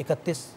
31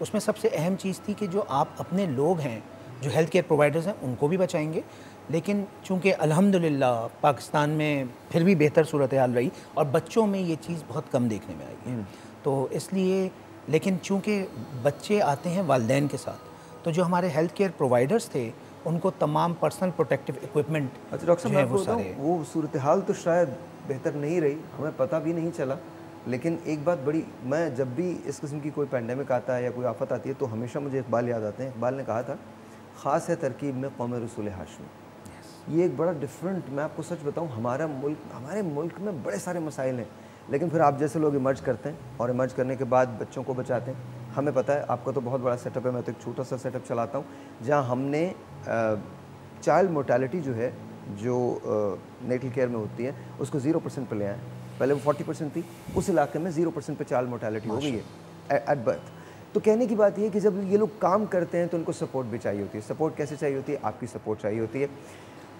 اس میں سب سے اہم چیز تھی کہ جو آپ اپنے لوگ ہیں جو ہیلتھ کیئر پرووائڈرز ہیں ان کو بھی بچائیں گے، لیکن چونکہ الحمدللہ پاکستان میں پھر بھی بہتر صورتحال رہی اور بچوں میں یہ چیز بہت کم دیکھنے میں آئی ہے، تو اس لیے لیکن چونکہ بچے آتے ہیں والدین کے ساتھ، تو جو ہمارے ہیلتھ کیئر پرووائڈرز تھے ان کو تمام پرسنل پروٹیکٹیو اکوپمنٹ اچھا ڈاکٹر صاحب میں بتاؤں وہ صورتحال تو شاید بہتر نہیں رہی، ہمیں پتہ بھی نہیں چلا، لیکن ایک بات بڑی، میں جب بھی اس قسم کی کوئی پینڈیمک آتا ہے یا کوئی آفت آتی ہے تو ہمیشہ مجھے اقبال یاد آتے ہیں. اقبال نے کہا تھا خاص ہے ترکیب میں قوم رسول ہاشمی. یہ ایک بڑا ڈفرینٹ، میں آپ کو سچ بتاؤں ہمارے ملک میں بڑے سارے مسائل ہیں، لیکن پھر آپ جیسے لوگ ایمرج کرتے ہیں اور ایمرج کرنے کے بعد بچوں کو بچاتے ہیں. ہمیں پتہ ہے آپ کا تو بہت بڑا سیٹ اپ ہے، میں تو ایک چھوٹا سا سیٹ اپ چلاتا ہوں جہاں ہم نے چائلڈ مورٹیلٹی جو ہے جو نیٹل کیئر میں ہوتی ہے اس کو 0% پہ لے آئے. پہلے وہ 40% تھی، اس علاقے میں 0% پہ چائلڈ مورٹیلٹی ہو گئی ہے ایٹ برتھ. تو کہنے کی بات یہ ہے کہ جب یہ لوگ کام کرتے ہیں تو ان کو سپورٹ بھی چاہیے ہوتی ہے. سپورٹ کیسے چاہیے ہوتی ہے؟ آپ کی سپورٹ چاہیے ہوتی ہے.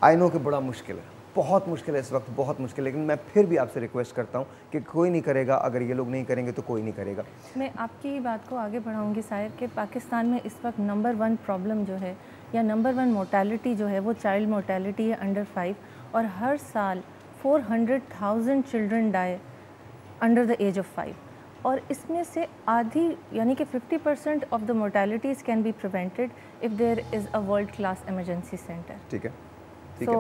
آئی نو کہ بڑا مشکل ہے، بہت مشکل ہے اس وقت، بہت مشکل ہے، لیکن میں پھر بھی آپ سے ریکویسٹ کرتا ہوں کہ کوئی نہیں کرے گا، اگر یہ لوگ نہیں کریں گے تو کوئی نہیں کرے گا. میں آپ کی بات کو آگے بڑھاؤں گی صاحب کہ پاکستان میں اس وقت نمبر 1 پرابلم جو ہے یا نمبر 1 مورٹیلٹی جو ہے وہ چائلڈ مورٹیلٹی ہے انڈر 5، اور ہر سال 400,000 children die under the age of 5، اور اس میں سے آدھی یعنی کہ 50% of the mortalities can be prevented if there is a world class emergency centre. ٹھیک ہے، ٹھیک ہے.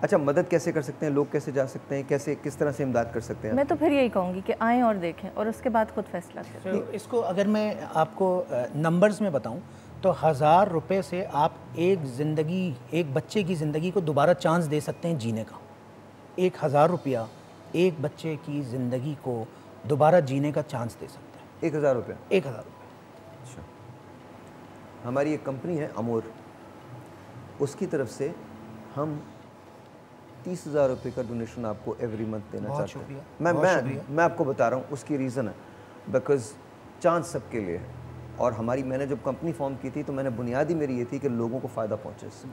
اچھا مدد کیسے کر سکتے ہیں لوگ، کیسے جا سکتے ہیں، کیسے کس طرح سے امداد کر سکتے ہیں؟ میں تو پھر یہی کہوں گی کہ آئیں اور دیکھیں اور اس کے بعد خود فیصلہ کریں. اس کو اگر میں آپ کو نمبرز میں بتاؤں تو 1000 روپے سے آپ ایک بچے کی زندگی کو دوبارہ چانس دے سکتے ہیں جینے کا. 1000 روپیہ ایک بچے کی زندگی کو دوبارہ جینے کا چانس دے سکتے ہیں. 1000 روپے؟ 1000 روپے. اچھا، ہماری ایک کمپنی ہے امور، اس کی طرف سے ہم 30,000 روپے کا ڈونیشن آپ کو ایوری منتھ دینا چاہتے ہیں. میں آپ کو بتا رہا ہوں اس کی ریزن ہے بیکاز چانس سب کے لیے ہے، اور میں نے جب کمپنی فارم کی تھی تو میں نے بنیادی میری یہ تھی کہ لوگوں کو فائدہ پہنچے اس سے،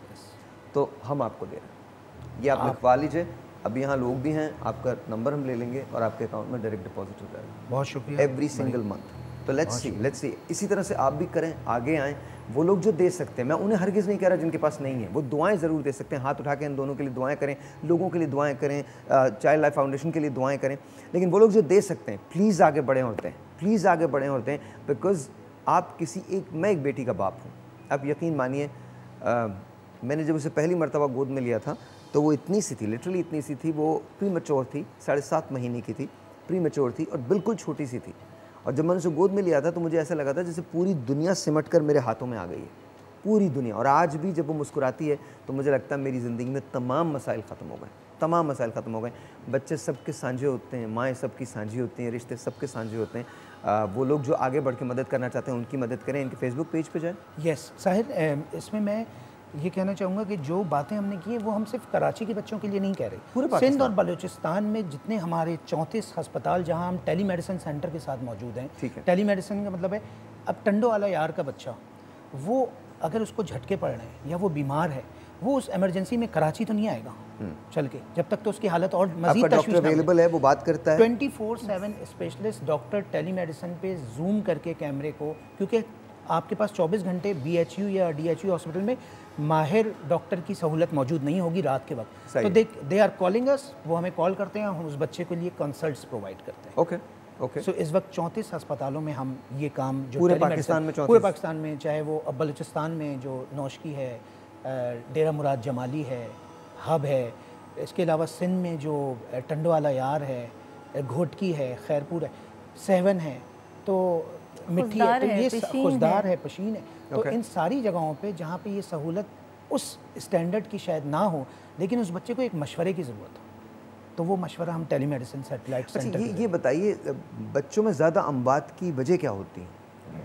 تو ہم آپ کو دے رہے ہیں. یہ آپ لکھوا لیجیے، اب یہاں لوگ بھی ہیں، آپ کا نمبر ہم لے لیں گے اور آپ کے اکاؤنٹ میں ڈائریکٹ ڈپازٹ ہو جائے گا. بہت شکریہ. Every single month. تو لیٹس سی اسی طرح سے آپ بھی کریں، آگے آئیں. وہ لوگ جو دے سکتے ہیں، میں انہیں ہرگز نہیں کہہ رہا جن کے پاس نہیں ہے، وہ دعائیں ضرور دے سکتے ہیں. ہاتھ اٹھا کے ان دونوں کے لیے دعائیں کریں، لوگوں کے لیے دعائیں کریں، چائلڈ لائف فاؤنڈیشن کے لیے دعائیں کریں. لیکن وہ لوگ جو دے سکتے ہیں پلیز آگے بڑھیں ہوتے ہیں، پلیز آگے بڑھیں ہوتے ہیں، بیکاز آپ میں ایک بیٹی کا باپ ہوں. آپ یقین مانیے میں نے جب اسے پہلی مرتبہ گود میں لیا تھا تو وہ اتنی سی تھی، لٹرلی اتنی سی تھی، وہ پری میچور تھی، 7.5 مہینے کی تھی، پری میچور تھی اور بالکل چھوٹی سی تھی. اور جب میں نے اسے گود میں لیا تھا تو مجھے ایسا لگا تھا جیسے پوری دنیا سمٹ کر میرے ہاتھوں میں آ گئی ہے، پوری دنیا. اور آج بھی جب وہ مسکراتی ہے تو مجھے لگتا ہے میری زندگی میں تمام مسائل ختم ہو گئے، تمام مسائل ختم ہو گئے. بچے سب کے سانجھے ہوتے ہیں، مائیں سب کی سانجھی ہوتی ہیں، رشتے سب کے سانجھے ہوتے ہیں. وہ لوگ جو آگے بڑھ کے مدد کرنا چاہتے ہیں ان کی مدد کریں. ان کے فیس بک پیج پہ جائیں. یس ساحر، اس میں یہ کہنا چاہوں گا کہ جو باتیں ہم نے کی ہیں وہ ہم صرف کراچی کے بچوں کے لیے نہیں کہہ رہے. پورے سندھ اور بلوچستان میں جتنے ہمارے 34 ہسپتال جہاں ہم ٹیلی میڈیسن سینٹر کے ساتھ موجود ہیں. ٹیلی میڈیسن کا مطلب ہے اب ٹنڈو والا یار کا بچہ، وہ اگر اس کو جھٹکے پڑ رہے ہیں یا وہ بیمار ہے، وہ اس ایمرجنسی میں کراچی تو نہیں آئے گا چل کے، جب تک تو اس کی حالت اور مزید ڈاکٹر اویلیبل ہے، وہ بات کرتا ہے 24/7 اسپیشلسٹ ڈاکٹر ٹیلی میڈیسن پہ زوم کر کے کیمرے کو، کیونکہ آپ کے پاس 24 گھنٹے BHU یا DHU ہاسپٹل میں ماہر ڈاکٹر کی سہولت موجود نہیں ہوگی رات کے وقت. تو دے آر کالنگ اس، وہ ہمیں کال کرتے ہیں، ہم اس بچے کے لیے کنسلٹس پرووائڈ کرتے ہیں. اوکے. سو اس وقت 34 ہسپتالوں میں ہم یہ کام جو پورے پاکستان میں 34 پورے پاکستان میں، چاہے وہ بلوچستان میں جو نوشکی ہے، ڈیرہ مراد جمالی ہے، ہب ہے، اس کے علاوہ سندھ میں جو ٹنڈو والا یار ہے، گھوٹکی ہے، خیرپور ہے، سیون ہے، تو مٹھی ہے، تو یہ خوشدار ہے، پشین ہے. تو ان ساری جگہوں پہ جہاں پہ یہ سہولت اس اسٹینڈرڈ کی شاید نہ ہو لیکن اس بچے کو ایک مشورے کی ضرورت ہو، تو وہ مشورہ ہم ٹیلی میڈیسن سیٹلائٹ سینٹر. یہ بتائیے بچوں میں زیادہ اموات کی وجہ کیا ہوتی ہیں؟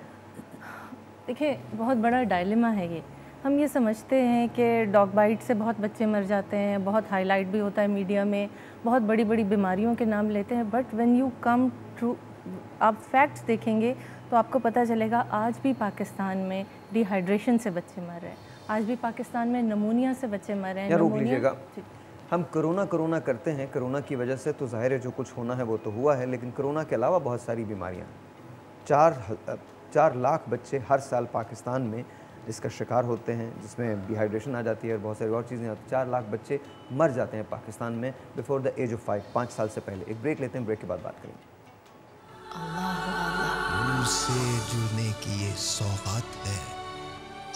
دیکھیں بہت بڑا ڈائلیما ہے یہ. ہم یہ سمجھتے ہیں کہ ڈاگ بائٹ سے بہت بچے مر جاتے ہیں، بہت ہائی لائٹ بھی ہوتا ہے میڈیا میں، بہت بڑی بڑی بیماریوں کے نام لیتے ہیں، but when you come to آپ فیکٹس دیکھیں گے تو آپ کو پتہ چلے گا آج بھی پاکستان میں ڈی ہائیڈریشن سے بچے مر رہے ہیں، آج بھی پاکستان میں نمونیا سے بچے مر رہے ہیں. روک لیجیے گا، ہم کرونا کرتے ہیں، کرونا کی وجہ سے تو ظاہر ہے جو کچھ ہونا ہے وہ تو ہوا ہے، لیکن کرونا کے علاوہ بہت ساری بیماریاں ہیں. 4 لاکھ بچے ہر سال پاکستان میں اس کا شکار ہوتے ہیں، جس میں ڈی ہائیڈریشن آ جاتی ہے اور بہت ساری اور چیزیں آتی ہیں. 4 لاکھ بچے مر جاتے ہیں پاکستان میں بیفور دا ایج آف 5 سال سے پہلے. ایک بریک لیتے ہیں، بریک کے بعد بات کریں گے. نور سے جڑنے کی یہ سوغات ہے،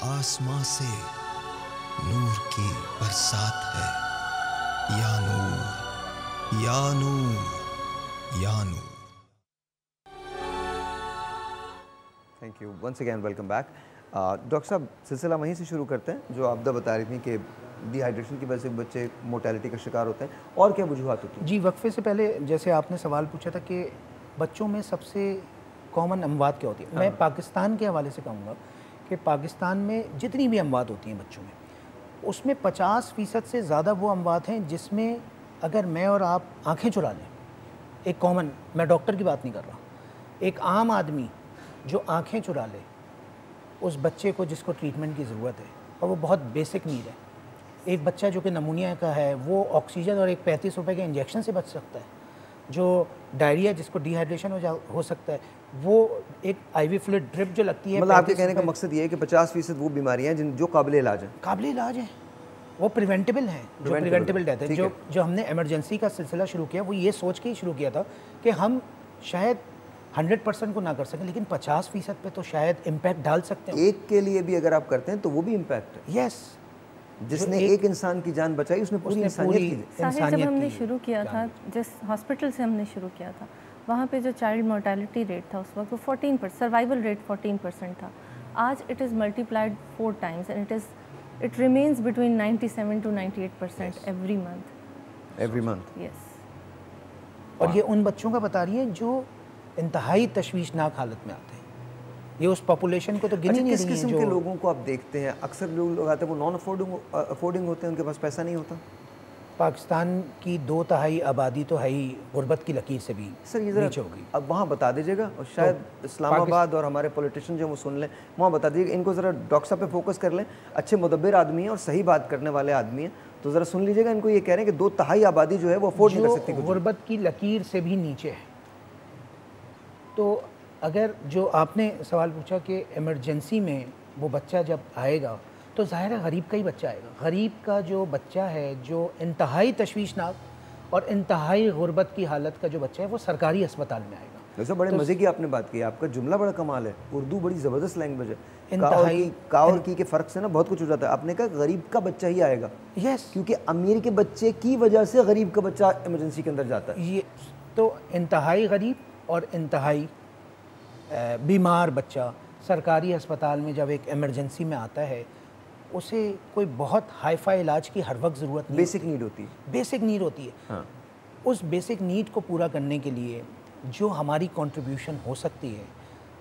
آسماں سے نور کی برسات ہے. یا نور یا نور یا نور. Thank you once again, welcome back. Doctor صاحب سلسلہ وہیں سے شروع کرتے ہیں جو آپ بتا رہی تھیں کہ ڈی ہائیڈریشن کی وجہ سے بچے موٹیلٹی کا شکار ہوتے ہیں، اور کیا وجوہات ہوتی ہیں؟ جی وقفے سے پہلے جیسے آپ نے سوال پوچھا تھا کہ بچوں میں سب سے کامن اموات کیا ہوتی ہے، میں پاکستان کے حوالے سے کہوں گا کہ پاکستان میں جتنی بھی اموات ہوتی ہیں بچوں میں، اس میں 50% سے زیادہ وہ اموات ہیں جس میں اگر میں اور آپ آنکھیں چرا لیں، ایک کامن، میں ڈاکٹر کی بات نہیں کر رہا، ایک عام آدمی جو آنکھیں چرا لے اس بچے کو جس کو ٹریٹمنٹ کی ضرورت ہے، اور وہ بہت بیسک نیڈ ہے. ایک بچہ جو کہ نمونیا کا ہے وہ آکسیجن اور ایک 35 روپے کے انجیکشن سے بچ سکتا ہے. جو ڈائریا جس کو ڈی ہائیڈریشن ہو سکتا ہے، وہ ایک آئی وی فلوئڈ ڈرپ جو لگتی ہے. مطلب آپ کے کہنے کا مقصد یہ ہے کہ 50% وہ بیماریاں ہیں جو قابل علاج ہیں. قابل علاج ہیں، وہ پریونٹیبل ہیں، جو پریونٹیبل ڈیتھ ہے. جو ہم نے ایمرجنسی کا سلسلہ شروع کیا وہ یہ سوچ کے ہی شروع کیا تھا کہ ہم شاید 100% کو نہ کر سکیں لیکن 50% پہ تو شاید امپیکٹ ڈال سکتے ہیں. ایک کے لیے بھی اگر آپ کرتے ہیں تو وہ بھی امپیکٹ ہے. یس، جس نے ایک انسان کی جان بچائی اس نے پوری انسانیت کی. ساحل جب ہم نے شروع کیا تھا، جس ہاسپٹل سے ہم نے شروع کیا تھا، وہاں پہ جو چائلڈ مورٹیلٹی ریٹ تھا اس وقت وہ 14%، سروائیول ریٹ 14% تھا. آج it is multiplied 4 times and it remains between 97 to 98% every month. Yes. اور یہ ان بچوں کا بتا رہی ہے جو انتہائی تشویشناک حالت میں آتے ہیں. یہ اس پاپولیشن کو تو گن ہی نہیں رہی ہیں. کس قسم کے لوگوں کو آپ دیکھتے ہیں؟ اکثر لوگ آتے ہیں وہ نان افورڈنگ ہوتے ہیں، ان کے پاس پیسہ نہیں ہوتا. پاکستان کی 2/3 آبادی تو ہے ہی غربت کی لکیر سے بھی نیچے ہوگی. اب وہاں بتا دیجیے گا، اور شاید اسلام آباد اور ہمارے پولیٹیشین جو وہ سن لیں، وہاں بتا دیجیے گا. ان کو ذرا ڈاکٹر صاحب پہ فوکس کر لیں، اچھے مدبر آدمی ہیں اور صحیح بات کرنے والے آدمی ہیں، تو ذرا سن لیجیے گا. ان کو یہ کہہ رہے ہیں کہ 2/3 آبادی جو ہے وہ افورڈ نہیں کر سکتی. غربت کی لکیر سے بھی نیچے ہے. تو اگر جو آپ نے سوال پوچھا کہ ایمرجنسی میں وہ بچہ جب آئے گا تو ظاہر ہے غریب کا ہی بچہ آئے گا. غریب کا جو بچہ ہے جو انتہائی تشویشناک اور انتہائی غربت کی حالت کا جو بچہ ہے وہ سرکاری اسپتال میں آئے گا. ویسے بڑے مزے کی آپ نے بات کی، آپ کا جملہ بڑا کمال ہے. اردو بڑی زبردست لینگویج ہے. کا اور کی کے فرق سے نا بہت کچھ ہو جاتا ہے. آپ نے کہا غریب کا بچہ ہی آئے گا. یس، کیونکہ امیر کے بچے کی وجہ سے غریب کا بچہ ایمرجنسی کے اندر جاتا ہے. یہ تو انتہائی غریب اور انتہائی بیمار بچہ سرکاری ہسپتال میں جب ایک ایمرجنسی میں آتا ہے، اسے کوئی بہت ہائی فائی علاج کی ہر وقت ضرورت نہیں. بیسک نیڈ ہوتی ہے. بیسک نیڈ ہوتی ہے. اس بیسک نیڈ کو پورا کرنے کے لیے جو ہماری کنٹریبیوشن ہو سکتی ہے،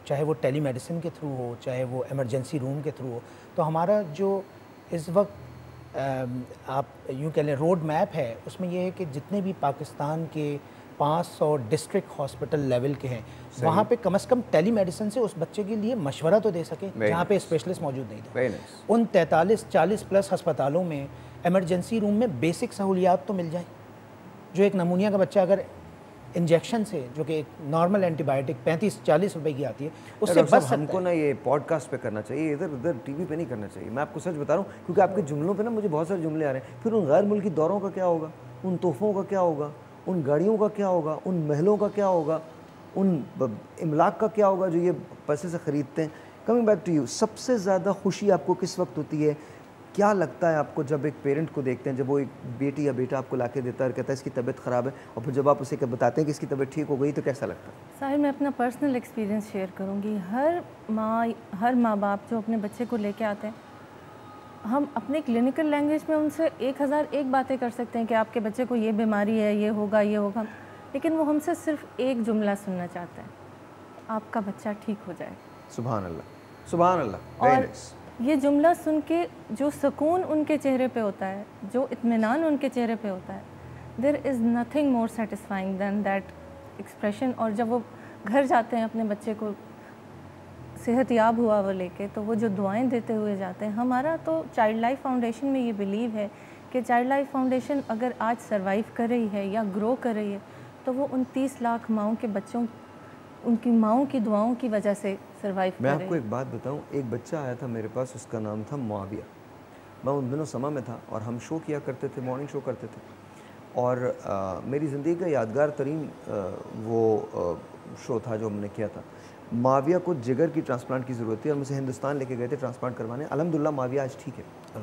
چاہے وہ ٹیلی میڈیسن کے تھرو ہو، چاہے وہ ایمرجنسی روم کے تھرو ہو، تو ہمارا جو اس وقت آپ یوں کہہ لیں روڈ میپ ہے، اس میں یہ ہے کہ جتنے بھی پاکستان کے 500 ڈسٹرکٹ ہاسپٹل لیول کے ہیں، وہاں پہ کم از کم ٹیلی میڈیسن سے اس بچے کے لیے مشورہ تو دے سکیں جہاں پہ اسپیشلسٹ موجود نہیں تھے. ان 43-40+ ہسپتالوں میں ایمرجنسی روم میں بیسک سہولیات تو مل جائیں. جو ایک نمونیا کا بچہ اگر انجیکشن سے، جو کہ ایک نارمل اینٹی بائیوٹک 35-40 روپے کی آتی ہے، اس سے بچ سکتا ہے. ہم کو نا یہ پوڈ کاسٹ پہ کرنا چاہیے، ادھر ادھر ٹی وی پہ نہیں کرنا چاہیے. میں آپ کو سچ بتا رہا ہوں، کیونکہ آپ کے جملوں پہ نا مجھے بہت سارے جملے آ رہے ہیں. پھر ان غیر ملکی دوروں کا کیا ہوگا، ان تحفوں کا کیا ہوگا، ان گاڑیوں کا کیا ہوگا، ان محلوں کا کیا ہوگا، ان املاک کا کیا ہوگا جو یہ پیسے سے خریدتے ہیں. کمنگ بیک ٹو یو، سب سے زیادہ خوشی آپ کو کس وقت ہوتی ہے؟ کیا لگتا ہے آپ کو جب ایک پیرنٹ کو دیکھتے ہیں، جب وہ ایک بیٹی یا بیٹا آپ کو لا کے دیتا ہے اور کہتا ہے اس کی طبیعت خراب ہے، اور پھر جب آپ اسے بتاتے ہیں کہ اس کی طبیعت ٹھیک ہو گئی، تو کیسا لگتا ہے؟ ساحل، میں اپنا پرسنل ایکسپیرینس شیئر کروں گی. ہر ماں باپ جو اپنے بچے کو لے کے آتے ہیں، ہم اپنے کلینکل لینگویج میں ان سے 1001 باتیں کر سکتے ہیں کہ آپ کے بچے کو یہ بیماری ہے، یہ ہوگا، لیکن وہ ہم سے صرف ایک جملہ سننا چاہتا ہے: آپ کا بچہ ٹھیک ہو جائے. سبحان اللہ، سبحان اللہ. اور یہ جملہ سن کے جو سکون ان کے چہرے پہ ہوتا ہے، جو اطمینان ان کے چہرے پہ ہوتا ہے، there is nothing more satisfying than that expression. اور جب وہ گھر جاتے ہیں اپنے بچے کو صحت یاب ہوا وہ لے کے، تو وہ جو دعائیں دیتے ہوئے جاتے ہیں. ہمارا تو چائلڈ لائف فاؤنڈیشن میں یہ بلیو ہے کہ چائلڈ لائف فاؤنڈیشن اگر آج سروائیو کر رہی ہے یا گرو کر رہی ہے، تو وہ ان 30 لاکھ ماؤں کے بچوں ان کی ماؤں کی دعاؤں کی وجہ سے سروائیو کر میں رہے آپ کو ایک بات بتاؤں، ایک بچہ آیا تھا میرے پاس، اس کا نام تھا معاویہ. میں ان دنوں سما میں تھا اور ہم شو کیا کرتے تھے، مارننگ شو کرتے تھے، اور میری زندگی کا یادگار ترین وہ شو تھا جو ہم نے کیا تھا. معاویہ کو جگر کی ٹرانسپلانٹ کی ضرورت تھی اور مجھے ہندوستان لے کے گئے تھے ٹرانسپلانٹ کروانے. الحمدللہ معاویہ آج ٹھیک ہے.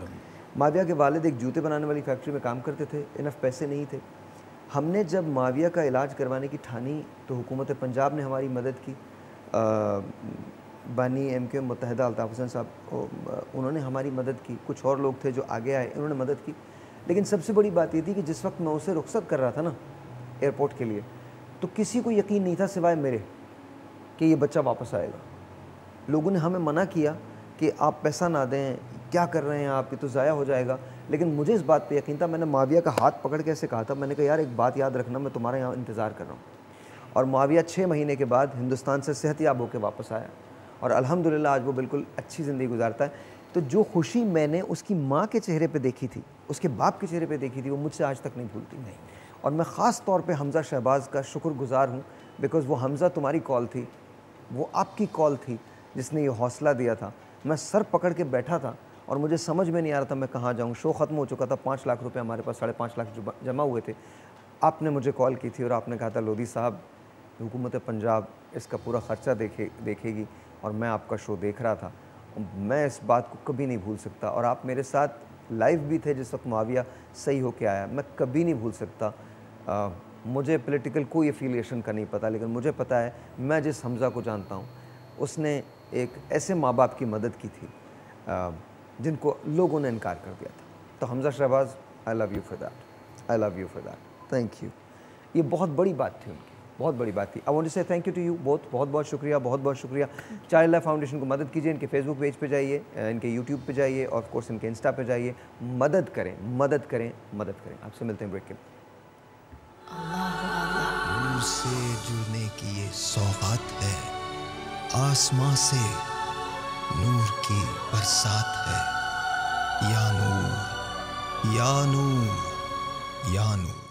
معاویہ کے والد ایک جوتے بنانے والی فیکٹری میں کام کرتے تھے، انف پیسے نہیں تھے. ہم نے جب معاویہ کا علاج کروانے کی ٹھانی تو حکومت پنجاب نے ہماری مدد کی. بانی ایم کے متحدہ الطاف حسین صاحب انہوں نے ہماری مدد کی، کچھ اور لوگ تھے جو آگے آئے انہوں نے مدد کی. لیکن سب سے بڑی بات یہ تھی کہ جس وقت میں اسے رخصت کر رہا تھا نا ایئرپورٹ کے لیے، تو کسی کو یقین نہیں تھا سوائے میرے کہ یہ بچہ واپس آئے گا. لوگوں نے ہمیں منع کیا کہ آپ پیسہ نہ دیں، کیا کر رہے ہیں آپ، یہ تو ضائع ہو جائے گا. لیکن مجھے اس بات پہ یقین تھا. میں نے معاویہ کا ہاتھ پکڑ کے ایسے کہا تھا، میں نے کہا یار ایک بات یاد رکھنا، میں تمہارے یہاں انتظار کر رہا ہوں. اور معاویہ 6 مہینے کے بعد ہندوستان سے صحت یاب ہو کے واپس آیا اور الحمدللہ آج وہ بالکل اچھی زندگی گزارتا ہے. تو جو خوشی میں نے اس کی ماں کے چہرے پہ دیکھی تھی، اس کے باپ کے چہرے پہ دیکھی تھی، وہ مجھ سے آج تک نہیں بھولتی. اور میں خاص طور پہ حمزہ شہباز کا شکر گزار ہوں، بیکاز وہ حمزہ تمہاری کال تھی، وہ آپ کی کال تھی جس نے یہ حوصلہ دیا تھا. میں سر پکڑ کے بیٹھا تھا اور مجھے سمجھ میں نہیں آ رہا تھا میں کہاں جاؤں. شو ختم ہو چکا تھا، 5 لاکھ روپے ہمارے پاس 5.5 لاکھ جمع ہوئے تھے. آپ نے مجھے کال کی تھی اور آپ نے کہا تھا لودھی صاحب حکومت پنجاب اس کا پورا خرچہ دیکھے گی، اور میں آپ کا شو دیکھ رہا تھا. میں اس بات کو کبھی نہیں بھول سکتا. اور آپ میرے ساتھ لائیو بھی تھے جس وقت معاویہ صحیح ہو کے آیا. میں کبھی نہیں بھول سکتا. مجھے پولیٹیکل کوئی افیلیشن کا نہیں پتہ، لیکن مجھے پتہ ہے میں جس حمزہ کو جانتا ہوں اس نے ایک ایسے ماں باپ کی مدد کی تھی جن کو لوگوں نے انکار کر دیا تھا. تو Hamza Shahbaz I love you for that, I love you for that, thank you. یہ بہت بڑی بات تھی ان کی، بہت بڑی بات تھی. آئی وانٹ ٹو سے تھینک یو ٹو یو بہت بہت شکریہ، بہت بہت شکریہ. چائلڈ لائف فاؤنڈیشن کو مدد کیجیے، ان کے فیس بک پیج پہ جائیے، ان کے یوٹیوب پہ جائیے، اور آف کورس ان کے انسٹا پہ جائیے. مدد کریں، مدد کریں، مدد کریں. آپ سے ملتے ہیں بریک کے بعد. نور سے جڑنے کی یہ سوغات ہے، آسماں سے نور کی برسات ہے. یا نور یا نور یا نور.